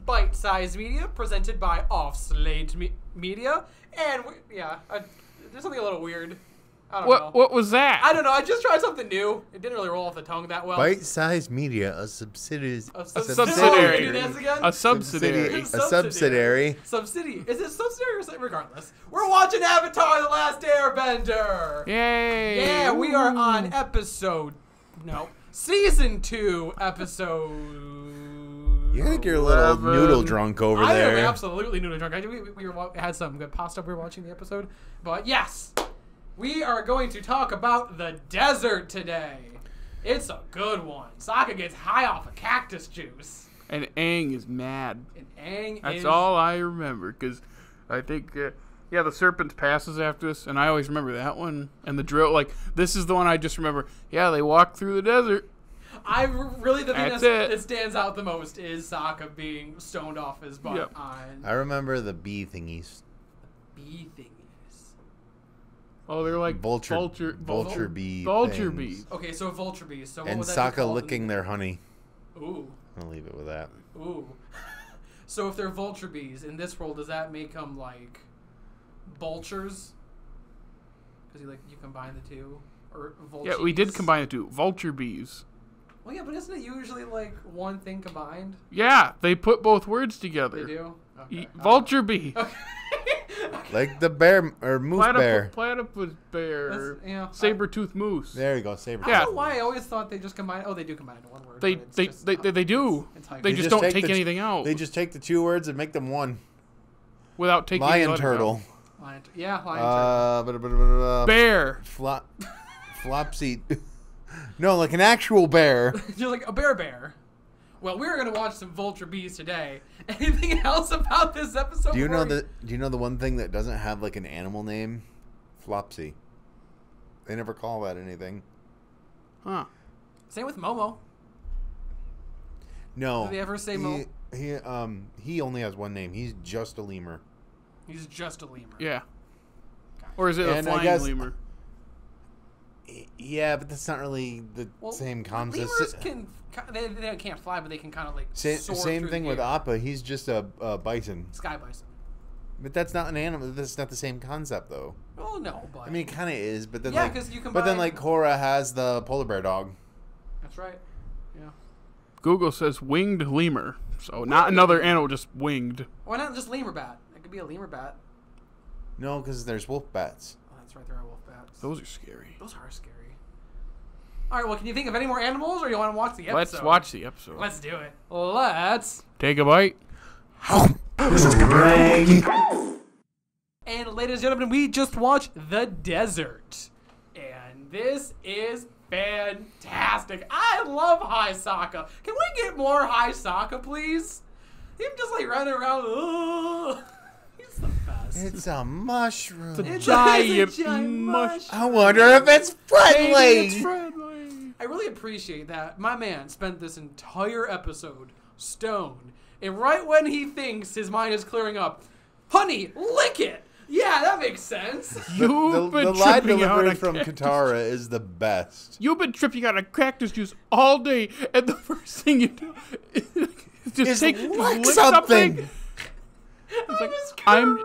Bite Size Media, presented by Slate Media. And, there's something a little weird. I don't know. What was that? I don't know. I just tried something new. It didn't really roll off the tongue that well. Bite-sized media, a subsidiary. A subsidiary. Do this again? A subsidiary. A subsidiary. Subsidiary. Is it subsidiary or something? Regardless. We're watching Avatar: The Last Airbender. Yay. Yeah, we are on Season 2, episode... You think you're a little noodle drunk over there. I am absolutely noodle drunk. We had some good pasta. We were watching the episode. But yes, we are going to talk about the desert today. It's a good one. Sokka gets high off of cactus juice. And Aang is mad. That's all I remember, because I think... the serpent passes after this, and I always remember that one. And the drill, this is the one I just remember. Yeah, they walk through the desert. The thing that stands out the most is Sokka being stoned off his butt. Yep. I remember the bee thingies. Bee thingies. Oh, they're like vulture bee. Vulture bees. Okay, so vulture bees. So what and would that be Sokka licking their honey. Ooh. I'll leave it with that. Ooh. So if they're vulture bees in this world, does that make them like vultures? Because you combine the two, or vultures? Yeah, we did combine the two. Vulture bees. Well, yeah, but isn't it usually one thing combined? Yeah, they put both words together. They do? Okay. Vulture bee. Okay. Like the bear, or moose bear. Platypus bear. Yeah, saber-toothed moose. There you go, saber-tooth. I don't know why I always thought they just combine. Oh, they do combine into one word. They do. They just don't take anything out. They just take the two words and make them one. Without taking lion turtle. Lion turtle. Bear. Flopsy. No, like an actual bear. You're like a bear. Well, we're gonna watch some vulture bees today. Anything else about this episode? Do you know the one thing that doesn't have like an animal name? Flopsy. They never call that anything. Huh. Same with Momo. No. Do they ever say Momo? He only has one name. He's just a lemur. He's just a lemur. Yeah. Or is it a flying lemur? Yeah, but that's not really the same concept. Lemurs they can't fly, but they can kind of soar same thing with Appa. He's just a bison. Sky bison. But that's not an animal. That's not the same concept, though. Oh no, but I mean, it kind of is. But then because you combine. But then Korra has the polar bear dog. That's right. Yeah. Google says winged lemur, so not another animal, just winged. Why not just lemur bat? It could be a lemur bat. No, because there's wolf bats. Oh, that's right. There are wolf bats. Those are scary. Those are scary. All right, well, can you think of any more animals, or you want to watch the episode? Let's watch the episode. Let's do it. Let's take a bite. This is Greg. And ladies and gentlemen, we just watched The Desert. And this is fantastic. I love High Sokka. Can we get more High Sokka, please? Him just running around. Ugh. He's the best. It's a mushroom. It's a giant mushroom. I wonder if it's friendly. Maybe it's friendly. I really appreciate that my man spent this entire episode stoned, and right when he thinks his mind is clearing up, honey, lick it. Yeah, that makes sense. The line delivery from Katara is the best. You've been tripping out of cactus juice all day, and the first thing you do is just lick something.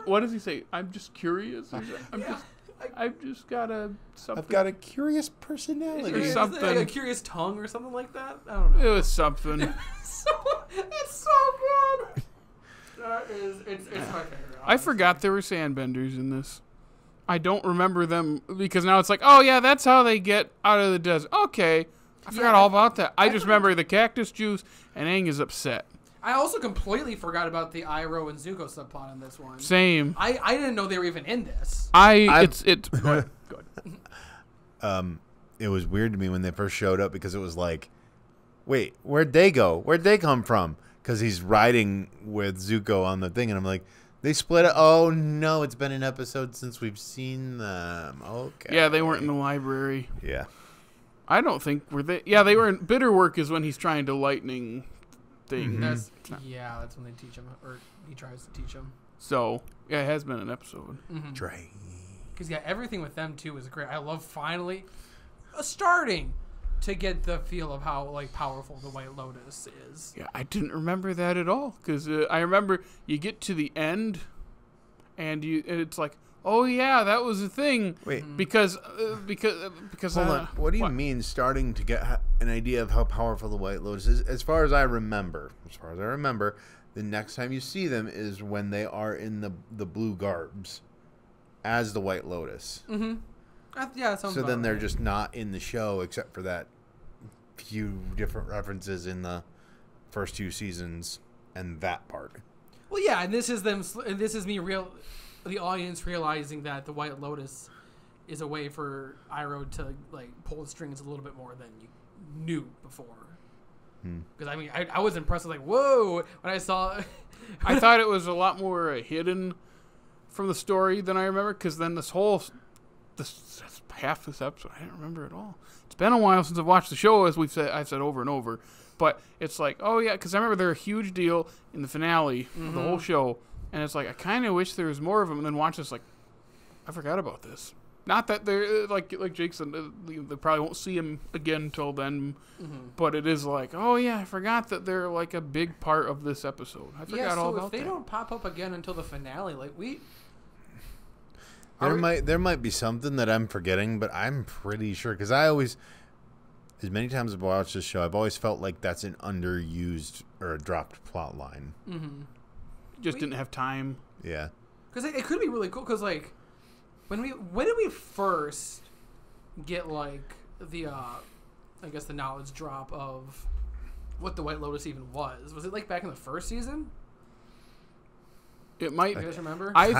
What does he say? I'm just curious. I've just got something. I've got a curious personality. Or something. Like a curious tongue or something like that. I don't know. It was something. It's so good. It's my favorite. I forgot there were sandbenders in this. I don't remember them because now it's like, oh yeah, that's how they get out of the desert. Okay, I forgot all about that. I just remember the cactus juice, and Aang is upset. I also completely forgot about the Iroh and Zuko subplot in this one. Same. I didn't know they were even in this. Go ahead. It was weird to me when they first showed up because it was like, wait, where'd they go? Where'd they come from? Because he's riding with Zuko on the thing, and I'm like, they split up. Oh no, it's been an episode since we've seen them. Okay. Yeah, they weren't in the library. Yeah. I don't think they. Yeah, they were in Bitterwork is when he's trying to lightning thing. That's when they teach him, or he tries to teach him. So yeah, it has been an episode. Because everything with them too was great. I love finally starting to get the feel of how like powerful the White Lotus is. Yeah, I didn't remember that at all because I remember you get to the end, and it's like, oh yeah, that was a thing. Wait, because hold on. What do you mean starting to get an idea of how powerful the White Lotus is? As far as I remember, the next time you see them is when they are in the blue garbs as the White Lotus. Mm-hmm. Yeah, that sounds so then they're right. just not in the show except for that few different references in the first 2 seasons and that part. Well, yeah, and this is them. And this is the audience realizing that the White Lotus is a way for Iroh to like pull the strings a little bit more than you knew before. Because I mean, I was impressed. Like, whoa, when I saw. I thought it was a lot more hidden from the story than I remember. Because then this half this episode, I didn't remember at all. It's been a while since I've watched the show, as I've said over and over. But it's like, oh yeah, because I remember they're a huge deal in the finale of the whole show, and it's like I kind of wish there was more of them. And then watch this, like, I forgot about this. Not that they're like Jake said, they probably won't see him again until then. But it is like, oh yeah, I forgot that they're like a big part of this episode. I forgot all about that. If they don't pop up again until the finale, like There might be something that I'm forgetting, but I'm pretty sure because I always, as many times as I've watched this show, I've always felt like that's an underused or a dropped plot line. Just didn't have time. Yeah, because it could be really cool. Because like when did we first get like the I guess the knowledge drop of what the White Lotus even was? Was it like back in the first season? It might. You guys remember? I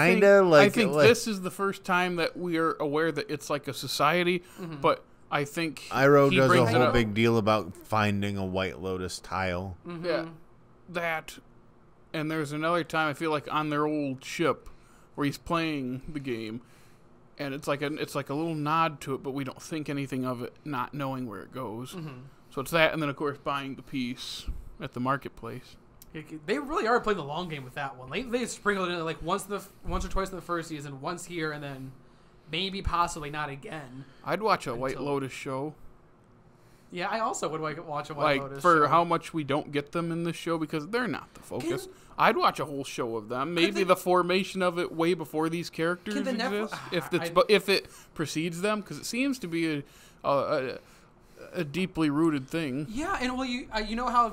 think this is the first time that we are aware that it's like a society. But I think Iroh does a whole big deal about finding a White Lotus tile. Yeah, that. And there's another time I feel like on their old ship where he's playing the game, and it's like a little nod to it, but we don't think anything of it, not knowing where it goes. So it's that, and then of course buying the piece at the marketplace. They really are playing the long game with that one. They sprinkled it in like once or twice in the first season, once here, and then maybe possibly not again. I'd watch a White Lotus show. Yeah, I also would watch a White Lotus show. Like, for how much we don't get them in this show, because they're not the focus. I'd watch a whole show of them. Maybe the formation of it way before these characters exist. If it precedes them, because it seems to be a deeply rooted thing. Yeah, and well, you know how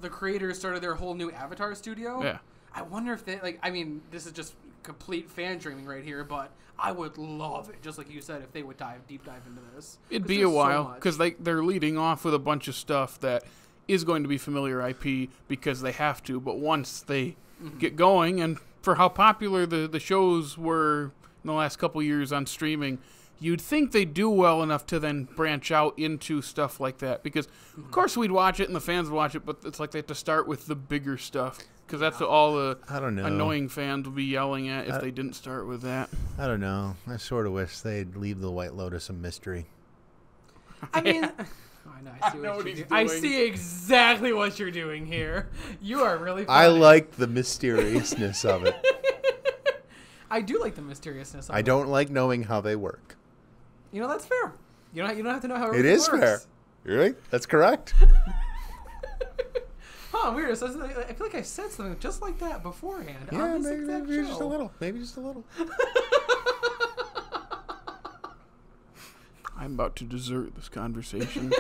the creators started their whole new Avatar studio? Yeah. I wonder if they, like, I mean, this is just complete fan dreaming right here, but I would love it, just like you said, if they would deep dive into this. It'd be a while, because they're leading off with a bunch of stuff that is going to be familiar IP because they have to, but once they get going, and for how popular the shows were in the last couple years on streaming, you'd think they do well enough to then branch out into stuff like that. Because, of course, we'd watch it and the fans would watch it, but it's like they have to start with the bigger stuff. Because that's what all the annoying fans would be yelling at if they didn't start with that. I don't know. I sort of wish they'd leave the White Lotus a mystery. I mean... I see exactly what you're doing here. You are really funny. I like the mysteriousness of it. I do like the mysteriousness of it. I don't like knowing how they work. You know, that's fair. You don't have to know how it is works. Fair. You're right. That's correct. Huh, weird. So I feel like I said something just like that beforehand. Yeah, maybe just a little. Maybe just a little. I'm about to desert this conversation.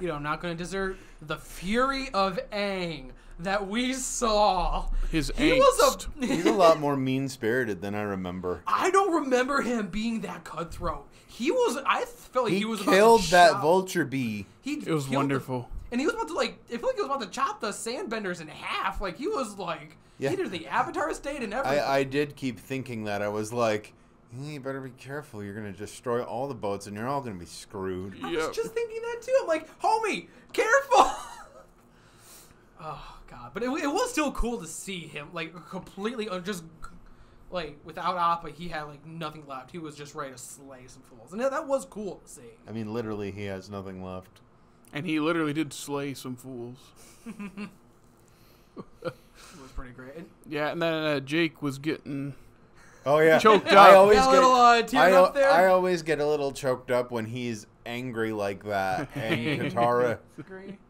You know, I'm not going to desert the fury of Aang that we saw. His angst. He's a lot more mean-spirited than I remember. I don't remember him being that cutthroat. I felt like he was about to killed that vulture bee. It was wonderful. And he was about to, like, I feel like he was about to chop the sandbenders in half. Like, he was, like, he did the Avatar state and everything. I did keep thinking that. I was like, you better be careful. You're going to destroy all the boats, and you're all going to be screwed. I was just thinking that, too. I'm like, homie, careful. Oh, God. But it was still cool to see him, like, completely, just, like, without Appa, he had, like, nothing left. He was just ready to slay some fools. And that was cool to see. I mean, literally, he has nothing left. And he literally did slay some fools. It was pretty great. Yeah, and then Jake was getting Oh yeah, Choked I up. always Got a little tear up there. I always get a little choked up when he's angry like that. And Katara,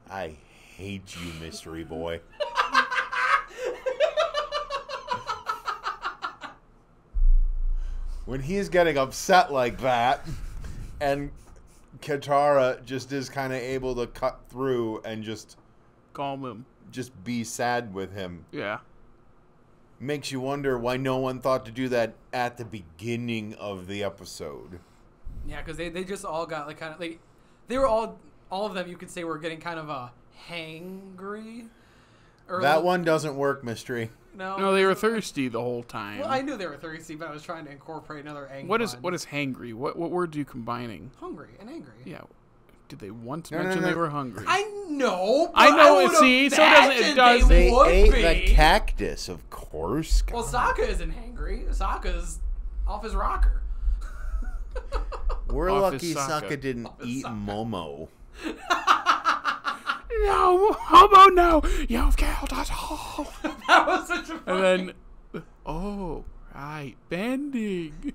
I hate you, mystery boy. When he's getting upset like that, and Katara just is kind of able to cut through and just Calm him. Just be sad with him. Yeah. Makes you wonder why no one thought to do that at the beginning of the episode. Yeah, because they just all got like kind of like they were all of them. You could say were getting kind of a hangry. That one doesn't work, mystery. No, they were thirsty the whole time. Well, I knew they were thirsty, but I was trying to incorporate another angry. What is hangry? What words are you combining? Hungry and angry. Yeah. Did they once mention they were hungry? I know. I know. See, so it does. They ate the cactus, of course. Well, Sokka isn't hangry. Sokka's off his rocker. We're Off lucky his Sokka didn't eat Sokka. Momo. No, homo, no! You've killed us all! That was such a funny... And then, oh, right, bending.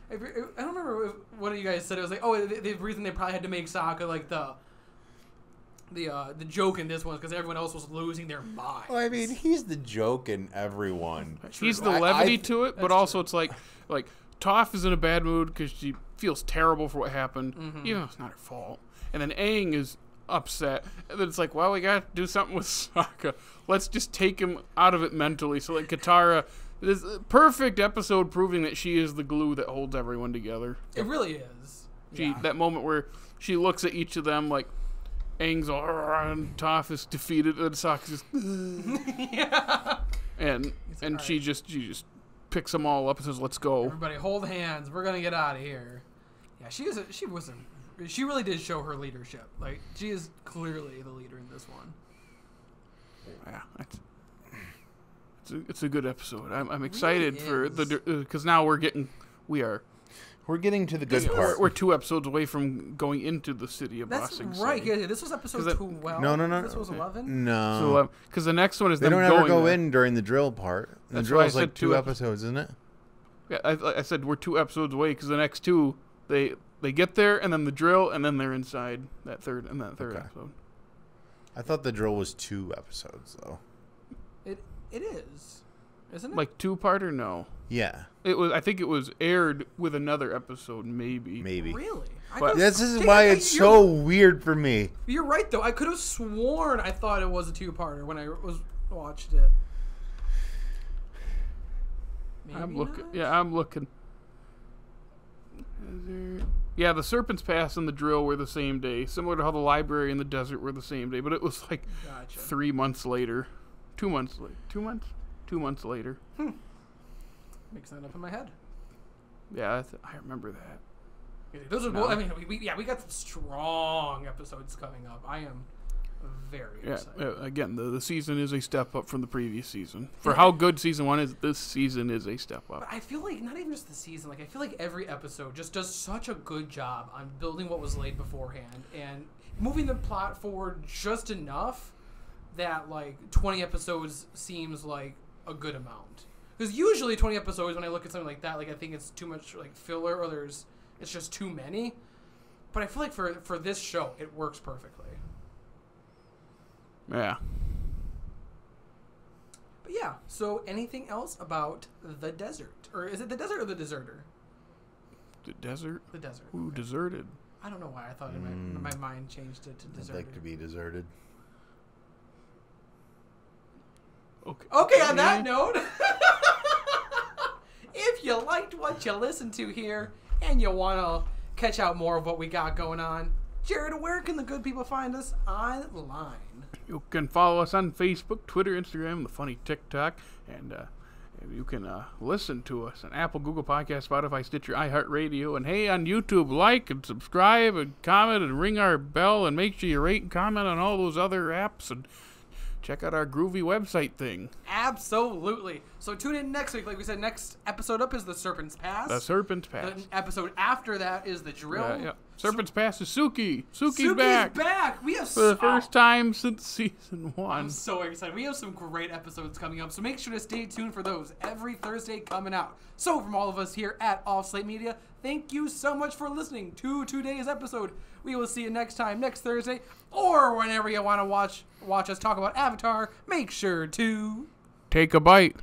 I don't remember if one of you guys said it was like, oh, the reason they probably had to make Sokka like the joke in this one is because everyone else was losing their minds. Well, I mean, he's the joke in everyone. He's the levity to it, but also it's like Toph is in a bad mood because she feels terrible for what happened, even though it's not her fault. And then Aang is upset, and then it's like, well, we gotta do something with Sokka. Let's just take him out of it mentally. So like Katara, this perfect episode proving that she is the glue that holds everyone together. It really is. That moment where she looks at each of them like Aang's all and Toph is defeated, and Sokka's just Yeah. and she just picks them all up and says, "Let's go." Everybody, hold hands. We're gonna get out of here. Yeah, she really did show her leadership. Like, she is clearly the leader in this one. Yeah, it's a good episode. I'm excited really for because now we're getting to the good part. We're 2 episodes away from going into the city of That's Bossing right. City. Yeah, this was episode 12. No. This was 11. No. So because the next one is they them don't going ever go there. in during the drill part. The That's why I drill's said like 2 episodes, isn't it? Yeah, I said we're 2 episodes away because the next 2 they get there and then the drill and then they're inside that third episode. I thought the drill was 2 episodes though. It is, isn't it? Like 2-parter? No. Yeah. It was. I think it was aired with another episode, maybe. Really? But this is why it's so weird for me. You're right, though. I could have sworn I thought it was a 2-parter when I watched it. Maybe I'm looking. not? Yeah, I'm looking. Yeah, the Serpent's Pass and the drill were the same day, similar to how the library and the desert were the same day, but it was like 3 months later. 2 months later. 2 months? 2 months later. Makes that up in my head. Yeah, I remember that. Those are. I mean, we got some strong episodes coming up. I am very excited. Again, the season is a step up from the previous season. For how good season 1 is, this season is a step up. But I feel like not even just the season. Like, I feel like every episode just does such a good job on building what was laid beforehand and moving the plot forward just enough that like 20 episodes seems like a good amount. Because usually 20 episodes, when I look at something like that, like I think it's too much like filler or it's just too many. But I feel like for this show, it works perfectly. Yeah. But yeah, so anything else about the desert? Or is it the desert or the deserter? The desert? The desert. Ooh, okay. Deserted. I don't know why I thought my mind changed it to I'd deserted. like to be deserted. Okay, on that note, if you liked what you listened to here and you want to catch out more of what we got going on, Jared, where can the good people find us online? You can follow us on Facebook, Twitter, Instagram, the funny TikTok, and you can listen to us on Apple, Google Podcasts, Spotify, Stitcher, iHeartRadio, and hey, on YouTube, like and subscribe and comment and ring our bell and make sure you rate and comment on all those other apps and check out our groovy website thing. Absolutely. So tune in next week. Like we said, next episode up is the Serpent's Pass. The Serpent's Pass. The episode after that is the Drill. Yeah. Serpent's Pass is Suki. Suki's Suki's back. We have for the first time since season 1. I'm so excited. We have some great episodes coming up, so make sure to stay tuned for those every Thursday coming out. So from all of us here at Off Slate Media, thank you so much for listening to today's episode. We will see you next time, next Thursday, or whenever you want to watch us talk about Avatar. Make sure to take a bite.